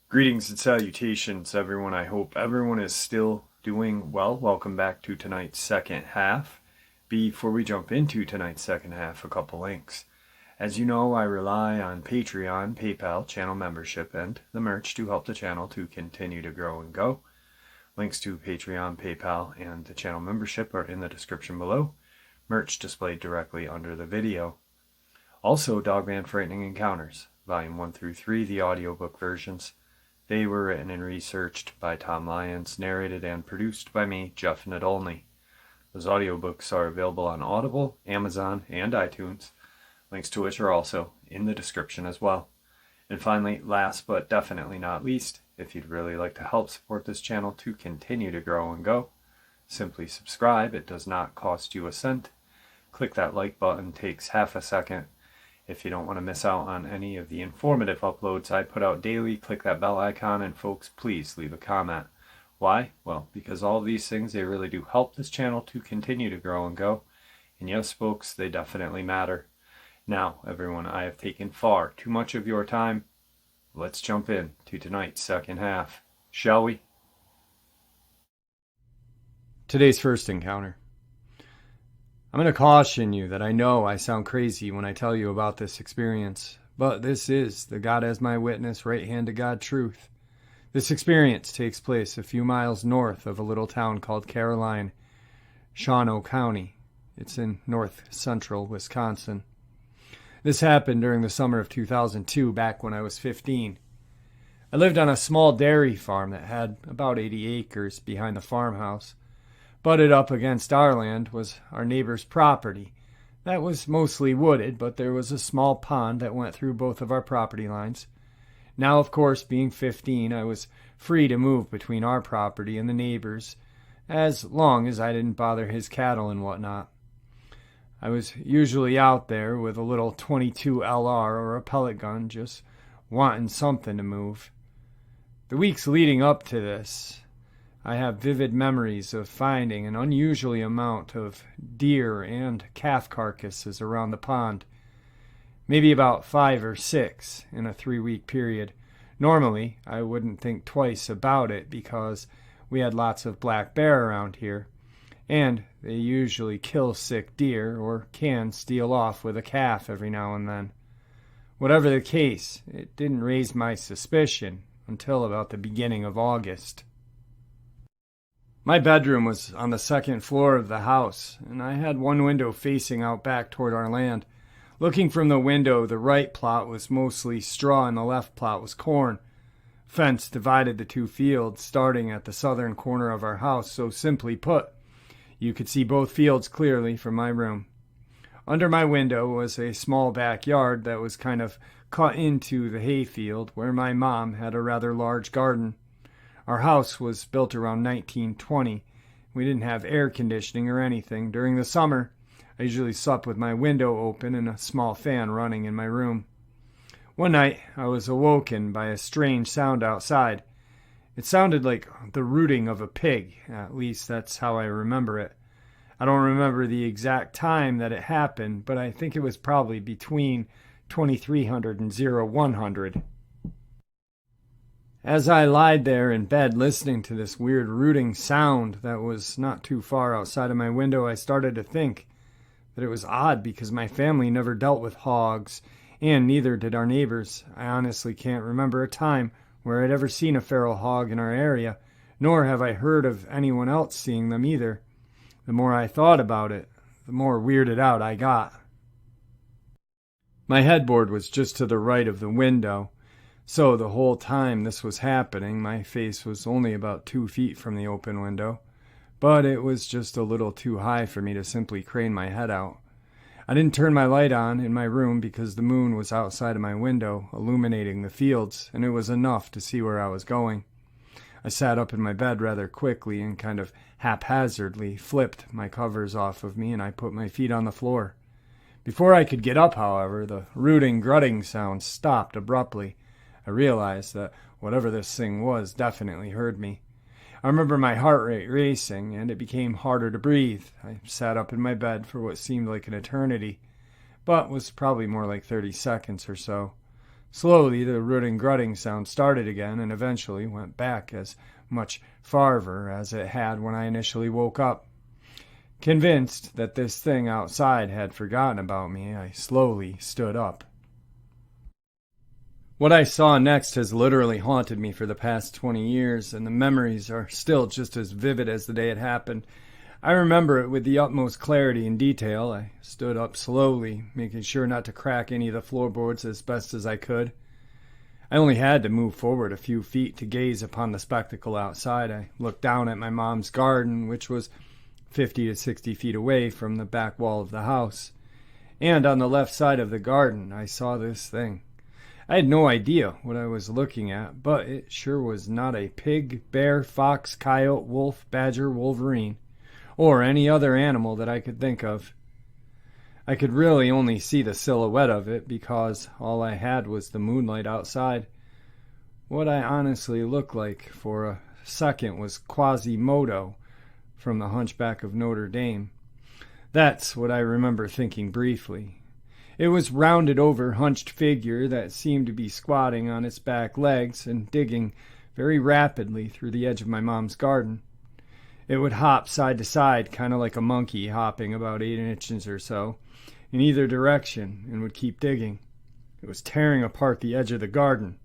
Greetings and salutations, everyone. I hope everyone is still doing well. Welcome back to tonight's second half. Before we jump into tonight's second half, a couple links. As you know, I rely on Patreon, PayPal, channel membership, and the merch to help the channel to continue to grow and go. Links to Patreon, PayPal, and the channel membership are in the description below. Merch displayed directly under the video. Also, Dogman Frightening Encounters, Volume 1 through 3, the audiobook versions. They were written and researched by Tom Lyons, narrated and produced by me, Jeff Nadolny. Those audiobooks are available on Audible, Amazon, and iTunes, links to which are also in the description as well. And finally, last but definitely not least, if you'd really like to help support this channel to continue to grow and go, simply subscribe. It does not cost you a cent. Click that like button, takes half a second. If you don't want to miss out on any of the informative uploads I put out daily, click that bell icon, and folks, please leave a comment. Why? Well, because all of these things, they really do help this channel to continue to grow and go. And yes, folks, they definitely matter. Now, everyone, I have taken far too much of your time. Let's jump in to tonight's second half, shall we? Today's first encounter. I'm going to caution you that I know I sound crazy when I tell you about this experience, but this is the God as my witness, right hand to God truth. This experience takes place a few miles north of a little town called Caroline, Shawano County. It's in north central Wisconsin. This happened during the summer of 2002, back when I was 15. I lived on a small dairy farm that had about 80 acres behind the farmhouse. Butted up against our land was our neighbor's property. That was mostly wooded, but there was a small pond that went through both of our property lines. Now, of course, being 15, I was free to move between our property and the neighbor's, as long as I didn't bother his cattle and whatnot. I was usually out there with a little .22 LR or a pellet gun, just wanting something to move. The weeks leading up to this, I have vivid memories of finding an unusual amount of deer and calf carcasses around the pond, maybe about 5 or 6 in a 3-week period. Normally, I wouldn't think twice about it because we had lots of black bear around here, and they usually kill sick deer or can steal off with a calf every now and then. Whatever the case, it didn't raise my suspicion until about the beginning of August. My bedroom was on the second floor of the house, and I had one window facing out back toward our land. Looking from the window, the right plot was mostly straw and the left plot was corn. Fence divided the two fields, starting at the southern corner of our house, so simply put, you could see both fields clearly from my room. Under my window was a small backyard that was kind of cut into the hayfield, where my mom had a rather large garden. Our house was built around 1920. We didn't have air conditioning or anything. During the summer, I usually slept with my window open and a small fan running in my room. One night, I was awoken by a strange sound outside. It sounded like the rooting of a pig. At least that's how I remember it. I don't remember the exact time that it happened, but I think it was probably between 2300 and 0100. As I lied there in bed listening to this weird rooting sound that was not too far outside of my window, I started to think that it was odd because my family never dealt with hogs, and neither did our neighbors. I honestly can't remember a time where I'd ever seen a feral hog in our area, nor have I heard of anyone else seeing them either. The more I thought about it, the more weirded out I got. My headboard was just to the right of the window, so the whole time this was happening, my face was only about 2 feet from the open window, but it was just a little too high for me to simply crane my head out. I didn't turn my light on in my room because the moon was outside of my window, illuminating the fields, and it was enough to see where I was going. I sat up in my bed rather quickly and kind of haphazardly flipped my covers off of me, and I put my feet on the floor. Before I could get up, however, the rooting, grunting sound stopped abruptly. I realized that whatever this thing was definitely heard me. I remember my heart rate racing, and it became harder to breathe. I sat up in my bed for what seemed like an eternity, but was probably more like 30 seconds or so. Slowly, the rooting grunting sound started again and eventually went back as much farther as it had when I initially woke up. Convinced that this thing outside had forgotten about me, I slowly stood up. What I saw next has literally haunted me for the past 20 years, and the memories are still just as vivid as the day it happened. I remember it with the utmost clarity and detail. I stood up slowly, making sure not to crack any of the floorboards as best as I could. I only had to move forward a few feet to gaze upon the spectacle outside. I looked down at my mom's garden, which was 50 to 60 feet away from the back wall of the house. And on the left side of the garden, I saw this thing. I had no idea what I was looking at, but it sure was not a pig, bear, fox, coyote, wolf, badger, wolverine, or any other animal that I could think of. I could really only see the silhouette of it because all I had was the moonlight outside. What I honestly looked like for a second was Quasimodo from The Hunchback of Notre Dame. That's what I remember thinking briefly. It was rounded over, hunched figure that seemed to be squatting on its back legs and digging very rapidly through the edge of my mom's garden. It would hop side to side, kind of like a monkey hopping about 8 inches or so, in either direction, and would keep digging. It was tearing apart the edge of the garden.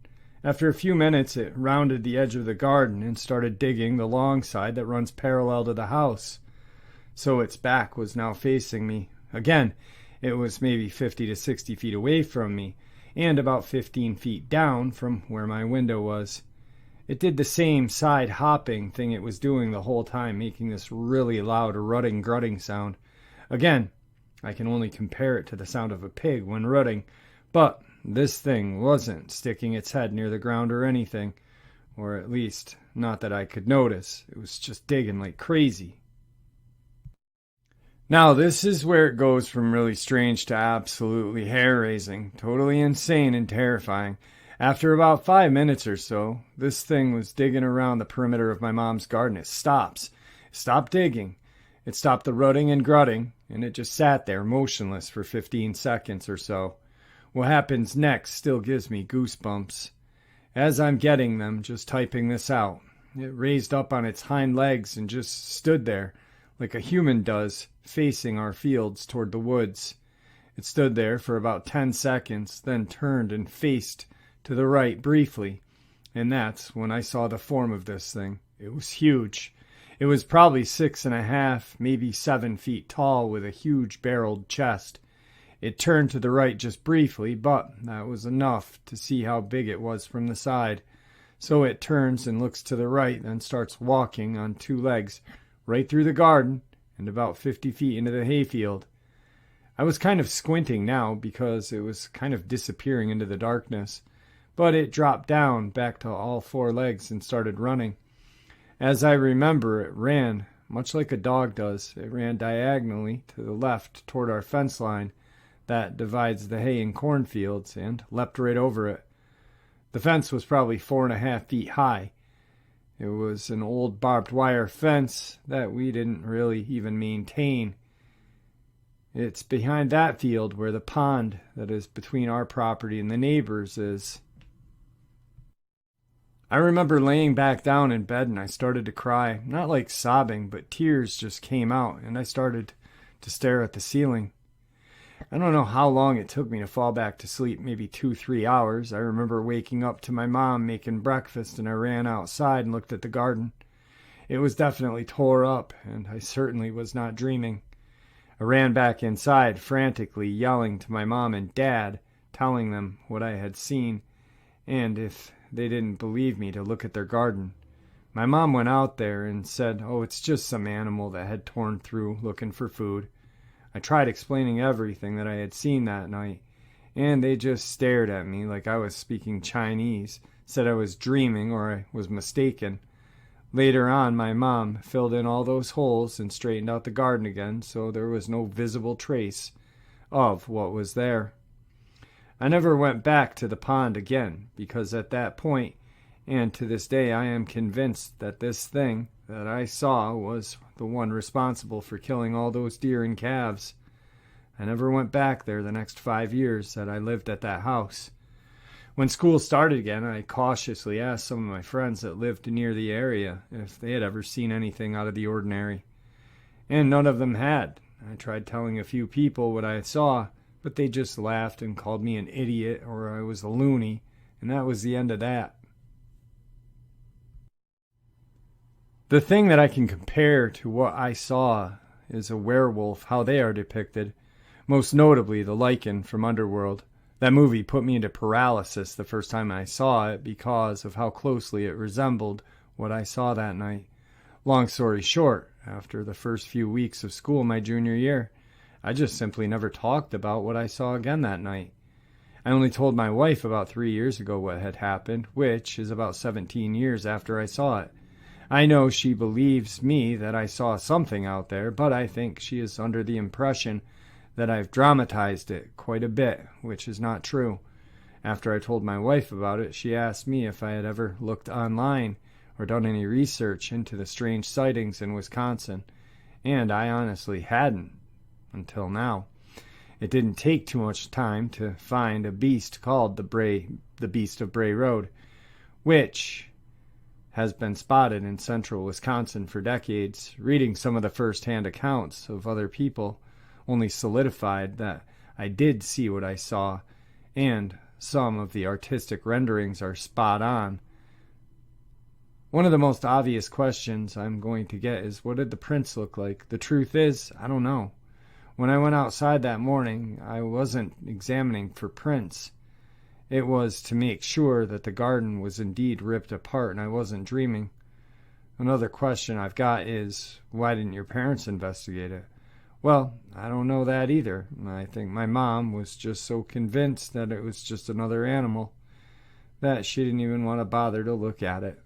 After a few minutes, it rounded the edge of the garden and started digging the long side that runs parallel to the house. So its back was now facing me. Again, it was maybe 50 to 60 feet away from me, and about 15 feet down from where my window was. It did the same side hopping thing it was doing the whole time, making this really loud rutting, grunting sound. Again, I can only compare it to the sound of a pig when rutting, but this thing wasn't sticking its head near the ground or anything, or at least not that I could notice. It was just digging like crazy. Now, this is where it goes from really strange to absolutely hair-raising, totally insane and terrifying. After about 5 minutes or so, this thing was digging around the perimeter of my mom's garden. It stopped digging. It stopped the rutting and grunting, and it just sat there motionless for 15 seconds or so. What happens next still gives me goosebumps. As I'm getting them, just typing this out, it raised up on its hind legs and just stood there, like a human does, facing our fields toward the woods. It stood there for about 10 seconds, then turned and faced to the right briefly, and that's when I saw the form of this thing. It was huge. It was probably 6.5, maybe 7 feet tall, with a huge barreled chest. It turned to the right just briefly, but that was enough to see how big it was from the side. So it turns and looks to the right, then starts walking on 2 legs right through the garden and about 50 feet into the hayfield. I was kind of squinting now because it was kind of disappearing into the darkness, but it dropped down back to all 4 legs and started running. As I remember, it ran, much like a dog does. It ran diagonally to the left toward our fence line that divides the hay and cornfields, and leapt right over it. The fence was probably 4.5 feet high. It was an old barbed wire fence that we didn't really even maintain. It's behind that field where the pond that is between our property and the neighbors is. I remember laying back down in bed and I started to cry, not like sobbing, but tears just came out, and I started to stare at the ceiling. I don't know how long it took me to fall back to sleep, maybe 2-3 hours. I remember waking up to my mom making breakfast, and I ran outside and looked at the garden. It was definitely tore up, and I certainly was not dreaming. I ran back inside, frantically yelling to my mom and dad, telling them what I had seen, and if they didn't believe me, to look at their garden. My mom went out there and said, "Oh, it's just some animal that had torn through looking for food." I tried explaining everything that I had seen that night, and they just stared at me like I was speaking Chinese, said I was dreaming or I was mistaken. Later on, my mom filled in all those holes and straightened out the garden again, so there was no visible trace of what was there. I never went back to the pond again, because at that point, And to this day, I am convinced that this thing that I saw was the one responsible for killing all those deer and calves. I never went back there the next 5 years that I lived at that house. When school started again, I cautiously asked some of my friends that lived near the area if they had ever seen anything out of the ordinary. And none of them had. I tried telling a few people what I saw, but they just laughed and called me an idiot or I was a loony, and that was the end of that. The thing that I can compare to what I saw is a werewolf, how they are depicted, most notably the Lycan from Underworld. That movie put me into paralysis the first time I saw it because of how closely it resembled what I saw that night. Long story short, after the first few weeks of school my junior year, I just simply never talked about what I saw again that night. I only told my wife about 3 years ago what had happened, which is about 17 years after I saw it. I know she believes me that I saw something out there, but I think she is under the impression that I've dramatized it quite a bit, which is not true. After I told my wife about it, she asked me if I had ever looked online or done any research into the strange sightings in Wisconsin, and I honestly hadn't until now. It didn't take too much time to find a beast called the Beast of Bray Road, which has been spotted in central Wisconsin for decades. Reading some of the first-hand accounts of other people only solidified that I did see what I saw, and some of the artistic renderings are spot on. One of the most obvious questions I'm going to get is, what did the prints look like? The truth is, I don't know. When I went outside that morning, I wasn't examining for prints. It was to make sure that the garden was indeed ripped apart and I wasn't dreaming. Another question I've got is, why didn't your parents investigate it? Well, I don't know that either. I think my mom was just so convinced that it was just another animal that she didn't even want to bother to look at it.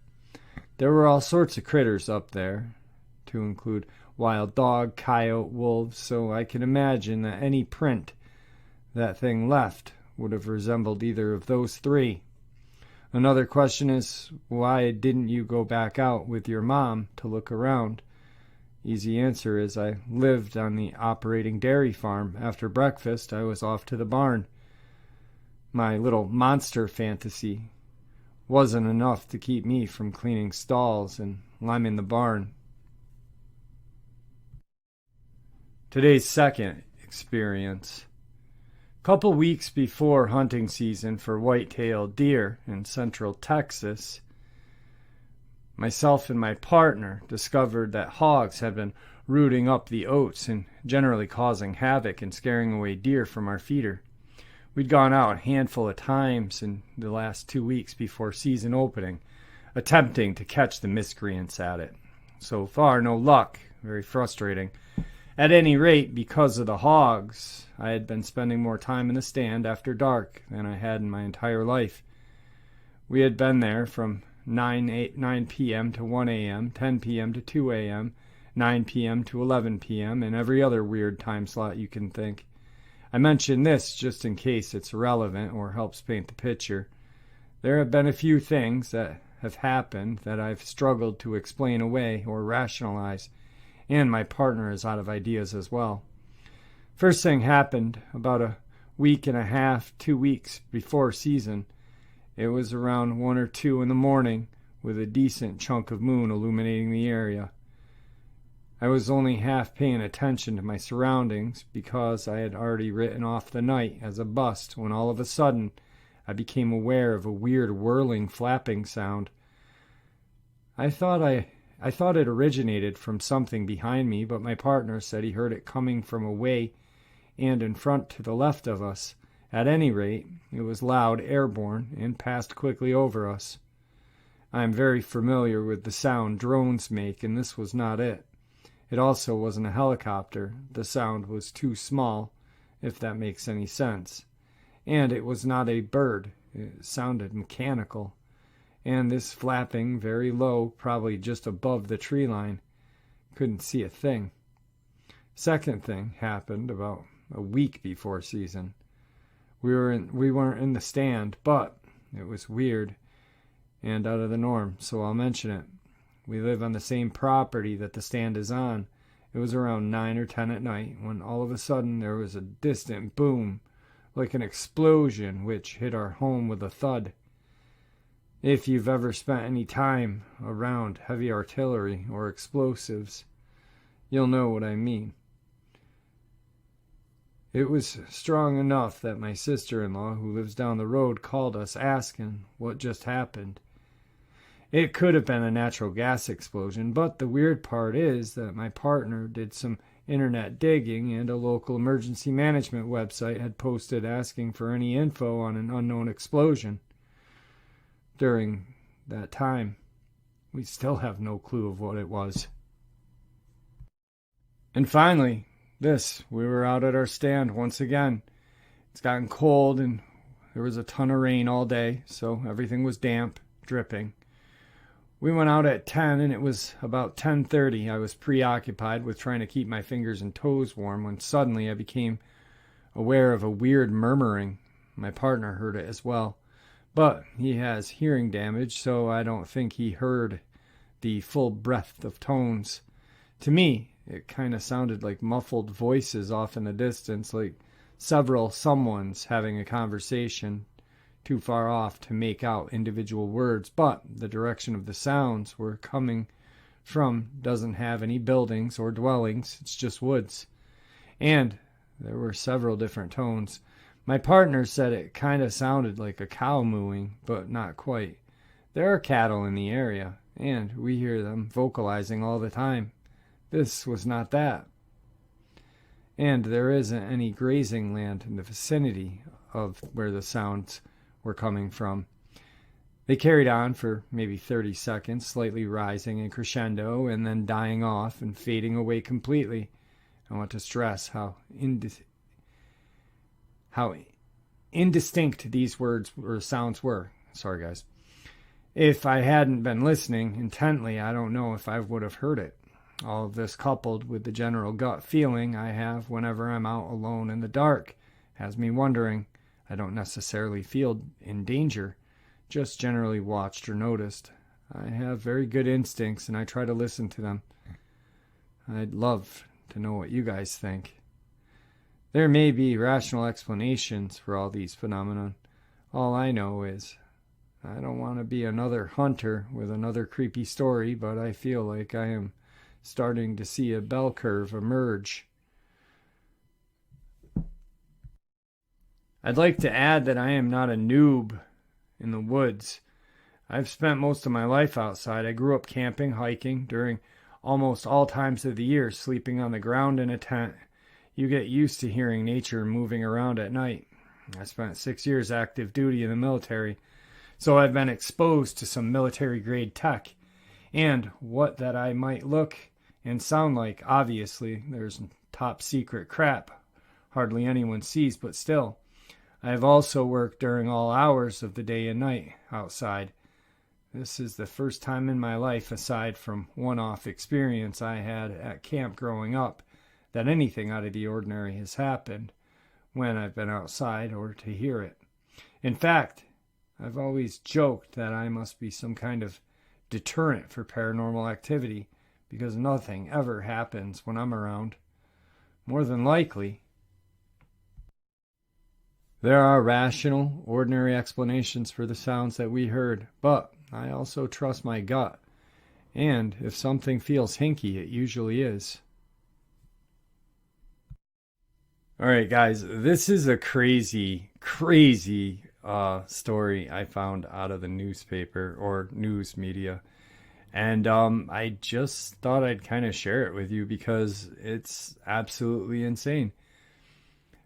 There were all sorts of critters up there, to include wild dog, coyote, wolves, so I can imagine that any print that thing left would have resembled either of those three. Another question is, why didn't you go back out with your mom to look around? Easy answer is, I lived on the operating dairy farm. After breakfast, I was off to the barn. My little monster fantasy wasn't enough to keep me from cleaning stalls and liming the barn. Today's second experience. Couple weeks before hunting season for white-tailed deer in central Texas, myself and my partner discovered that hogs had been rooting up the oats and generally causing havoc and scaring away deer from our feeder. We'd gone out a handful of times in the last 2 weeks before season opening, attempting to catch the miscreants at it. So far, no luck. Very frustrating. At any rate, because of the hogs, I had been spending more time in the stand after dark than I had in my entire life. We had been there from 9 p.m. to 1 a.m., 10 p.m. to 2 a.m., 9 p.m. to 11 p.m., and every other weird time slot you can think. I mention this just in case it's relevant or helps paint the picture. There have been a few things that have happened that I've struggled to explain away or rationalize, and my partner is out of ideas as well. First thing happened about a week and a half, 2 weeks before season. It was around 1 or 2 in the morning with a decent chunk of moon illuminating the area. I was only half paying attention to my surroundings because I had already written off the night as a bust when all of a sudden I became aware of a weird whirling flapping sound. I thought it originated from something behind me, but my partner said he heard it coming from away and in front to the left of us. At any rate, it was loud, airborne, and passed quickly over us. I am very familiar with the sound drones make, and this was not it. It also wasn't a helicopter. The sound was too small, if that makes any sense. And it was not a bird. It sounded mechanical. And this flapping very low, probably just above the tree line. Couldn't see a thing. Second thing happened about a week before season. We weren't in the stand, but it was weird. and out of the norm, so I'll mention it. We live on the same property that the stand is on. It was around 9 or 10 at night when all of a sudden there was a distant boom, like an explosion, which hit our home with a thud. If you've ever spent any time around heavy artillery or explosives, you'll know what I mean. It was strong enough that my sister-in-law, who lives down the road, called us asking what just happened. It could have been a natural gas explosion, but the weird part is that my partner did some internet digging and a local emergency management website had posted asking for any info on an unknown explosion. During that time, we still have no clue of what it was. And finally, we were out at our stand once again. It's gotten cold and there was a ton of rain all day, so everything was damp, dripping. We went out at 10 and it was about 10:30. I was preoccupied with trying to keep my fingers and toes warm when suddenly I became aware of a weird murmuring. My partner heard it as well, but he has hearing damage, so I don't think he heard the full breadth of tones. To me, it kind of sounded like muffled voices off in the distance, like several someones having a conversation, too far off to make out individual words, but the direction of the sounds were coming from doesn't have any buildings or dwellings, it's just woods. And there were several different tones. My partner said it kind of sounded like a cow mooing, but not quite. There are cattle in the area, and we hear them vocalizing all the time. This was not that. And there isn't any grazing land in the vicinity of where the sounds were coming from. They carried on for maybe 30 seconds, slightly rising in crescendo and then dying off and fading away completely. I want to stress how indistinct these words or sounds were. Sorry, guys. If I hadn't been listening intently, I don't know if I would have heard it. All of this, coupled with the general gut feeling I have whenever I'm out alone in the dark, has me wondering. I don't necessarily feel in danger, just generally watched or noticed. I have very good instincts and I try to listen to them. I'd love to know what you guys think. There may be rational explanations for all these phenomena. All I know is I don't want to be another hunter with another creepy story, but I feel like I am starting to see a bell curve emerge. I'd like to add that I am not a noob in the woods. I've spent most of my life outside. I grew up camping, hiking during almost all times of the year, sleeping on the ground in a tent. You get used to hearing nature moving around at night. I spent 6 years active duty in the military, so I've been exposed to some military-grade tech. And what that I might look and sound like, obviously, there's top-secret crap hardly anyone sees, but still. I have also worked during all hours of the day and night outside. This is the first time in my life, aside from one-off experience I had at camp growing up, that anything out of the ordinary has happened when I've been outside or to hear it. In fact, I've always joked that I must be some kind of deterrent for paranormal activity because nothing ever happens when I'm around. More than likely, there are rational, ordinary explanations for the sounds that we heard, but I also trust my gut. And if something feels hinky, it usually is. All right, guys, this is a crazy story I found out of the newspaper or news media. And I just thought I'd kind of share it with you because it's absolutely insane.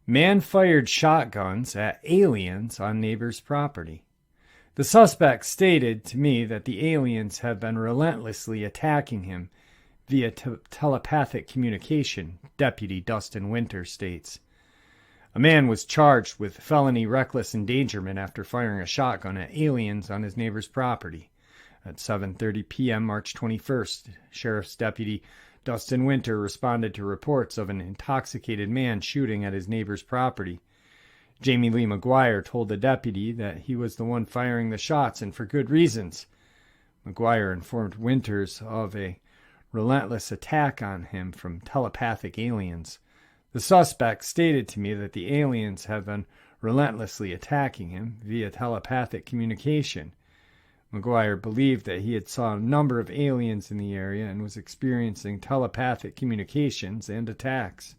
Man fired shotguns at aliens on neighbor's property. The suspect stated to me that the aliens have been relentlessly attacking him via telepathic communication, Deputy Dustin Winter states. A man was charged with felony reckless endangerment after firing a shotgun at aliens on his neighbor's property. At 7:30 p.m. March 21st, Sheriff's Deputy Dustin Winter responded to reports of an intoxicated man shooting at his neighbor's property. Jamie Lee McGuire told the deputy that he was the one firing the shots, and for good reasons. McGuire informed Winters of a relentless attack on him from telepathic aliens. The suspect stated to me that the aliens have been relentlessly attacking him via telepathic communication. McGuire believed that he had saw a number of aliens in the area and was experiencing telepathic communications and attacks.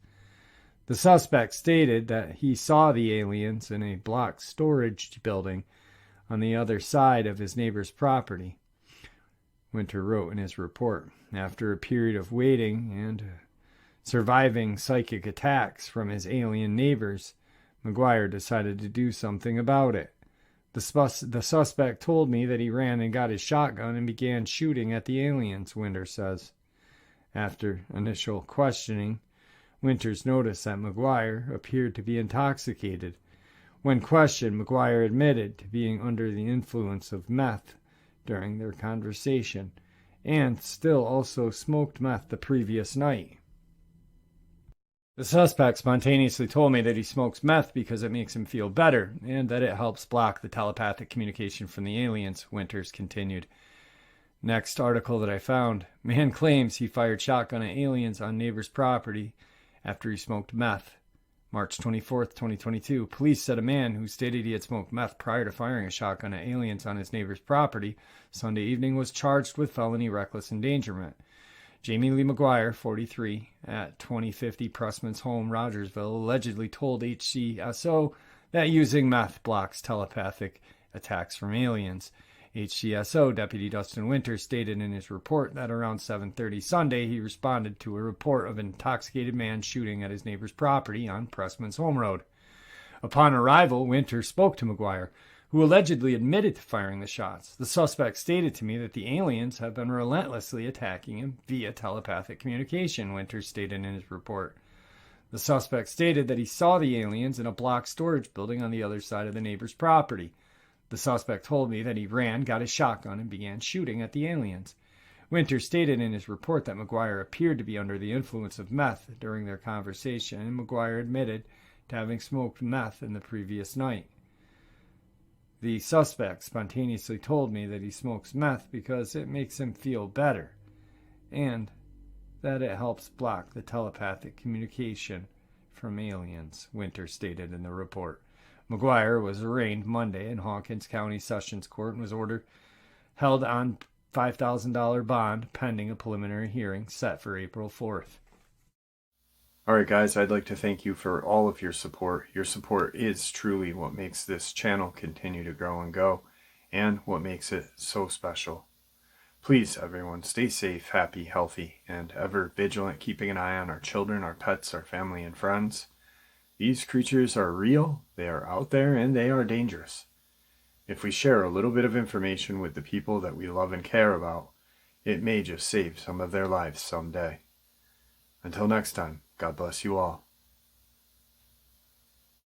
The suspect stated that he saw the aliens in a block storage building on the other side of his neighbor's property. Winter wrote in his report, after a period of waiting and surviving psychic attacks from his alien neighbors, McGuire decided to do something about it. The suspect told me that he ran and got his shotgun and began shooting at the aliens, Winter says. After initial questioning, Winters noticed that McGuire appeared to be intoxicated. When questioned, McGuire admitted to being under the influence of meth during their conversation, and still also smoked meth the previous night. The suspect spontaneously told me that he smokes meth because it makes him feel better, and that it helps block the telepathic communication from the aliens, Winters continued. Next article that I found, man claims he fired shotgun at aliens on neighbor's property after he smoked meth. March 24th, 2022, police said a man who stated he had smoked meth prior to firing a shotgun at aliens on his neighbor's property Sunday evening was charged with felony reckless endangerment. Jamie Lee McGuire, 43, at 2050 Pressman's Home, Rogersville, allegedly told HCSO that using meth blocks telepathic attacks from aliens. HCSO Deputy Dustin Winters stated in his report that around 7:30 Sunday he responded to a report of an intoxicated man shooting at his neighbor's property on Pressman's Home Road. Upon arrival, Winters spoke to McGuire, who allegedly admitted to firing the shots. The suspect stated to me that the aliens have been relentlessly attacking him via telepathic communication, Winters stated in his report. The suspect stated that he saw the aliens in a block storage building on the other side of the neighbor's property. The suspect told me that he ran, got his shotgun, and began shooting at the aliens. Winters stated in his report that McGuire appeared to be under the influence of meth during their conversation, and McGuire admitted to having smoked meth in the previous night. The suspect spontaneously told me that he smokes meth because it makes him feel better, and that it helps block the telepathic communication from aliens, Winters stated in the report. McGuire was arraigned Monday in Hawkins County Sessions Court and was held on $5,000 bond pending a preliminary hearing set for April 4th. Alright guys, I'd like to thank you for all of your support. Your support is truly what makes this channel continue to grow and go, and what makes it so special. Please, everyone, stay safe, happy, healthy, and ever vigilant, keeping an eye on our children, our pets, our family, and friends. These creatures are real, they are out there, and they are dangerous. If we share a little bit of information with the people that we love and care about, it may just save some of their lives someday. Until next time, God bless you all.